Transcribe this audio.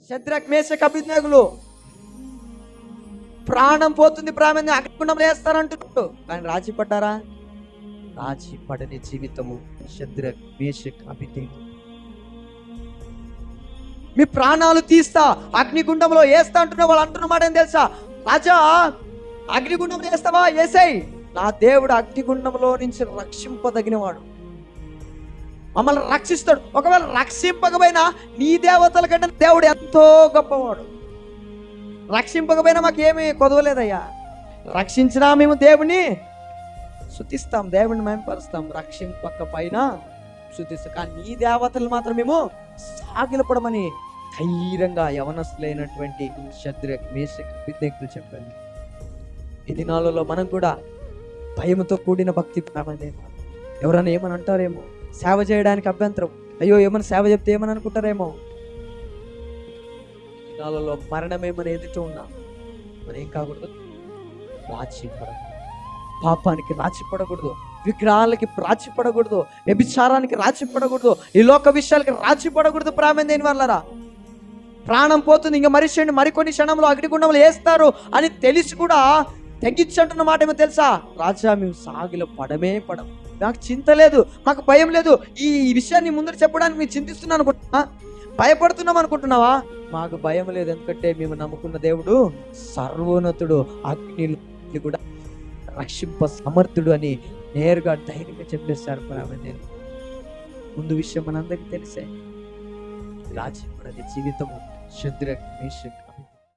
శద్రక్ మేషక్ అబేద్నెగోలు ప్రాణం పోతుంది, ప్రాణం అగ్నిగుండంలో వేస్తారంటున్నాడు, కానీ రాజీ పడ్డారా? రాజీ పడని జీవితము శద్రక్ మేషక్ అబేద్నెగో. మీ ప్రాణాలు తీస్తా అగ్నిగుండంలో వేస్తా అంటున్న వాళ్ళు అంటున్న మాట ఏం తెలుసా? రాజా అగ్నిగుండంలో వేస్తావా? వేసేయ్, నా దేవుడు అగ్నిగుండంలో నుంచి రక్షింపదగినవాడు, మమ్మల్ని రక్షిస్తాడు. ఒకవేళ రక్షింపకపోయినా నీ దేవతల కంటే దేవుడు ఎంతో గొప్పవాడు. రక్షింపకపోయినా మాకేమీ కొదవలేదయ్యా. రక్షించినా మేము దేవుని స్తుతిస్తాం, దేవుని మహిమపరుస్తాం. రక్షింపకపోయినా స్తుతిస్తాం, కానీ నీ దేవతలు మాత్రం మేము సాగిలపడమని ధైర్యంగా యవనస్తులైనటువంటి శద్రక్ మేషక్ అబేద్నెగోలు చెప్పారు. ఈ దినాలలో మనం కూడా భయంతో కూడిన భక్తి ప్రారంభం. ఎవరైనా ఏమని అంటారేమో, సేవ చేయడానికి అభ్యంతరం, అయ్యో ఏమైనా సేవ చెప్తే ఏమని అనుకుంటారేమో. దినాలలో మరణమేమని ఎదుట ఉన్నా మనం ఏం కాకూడదు? రాజీ పడకూడదు, పాపానికి రాజీ పడకూడదు, విగ్రహాలకి రాజీ పడకూడదు, వ్యభిచారానికి రాజీ పడకూడదు, ఈ లోక విషయాలకి రాజీ పడకూడదు. ప్రాణం దేని వల్లరా? ప్రాణం పోతుంది, ఇంకా మరికొన్ని క్షణంలో అగ్నిగుండంలో వేస్తారు అని తెలిసి కూడా తగ్గించంటున్న మాట ఏమో తెలుసా? రాజా మేము సాగిలో పడమే పడం, నాకు చింత లేదు, మాకు భయం లేదు. ఈ విషయాన్ని ముందర చెప్పడానికి మేము చింతిస్తున్నాను అనుకుంటున్నా, భయపడుతున్నాం అనుకుంటున్నావా? మాకు భయం లేదు, ఎందుకంటే మేము నమ్ముకున్న దేవుడు సర్వోన్నతుడు, అగ్ని కూడా రక్షింప సమర్థుడు అని నేరుగా ధైర్యంగా చెప్పేస్తారు. ముందు విషయం మనందరికీ తెలిసే, రాజీ పడని జీవితము శద్రక్ మేషక్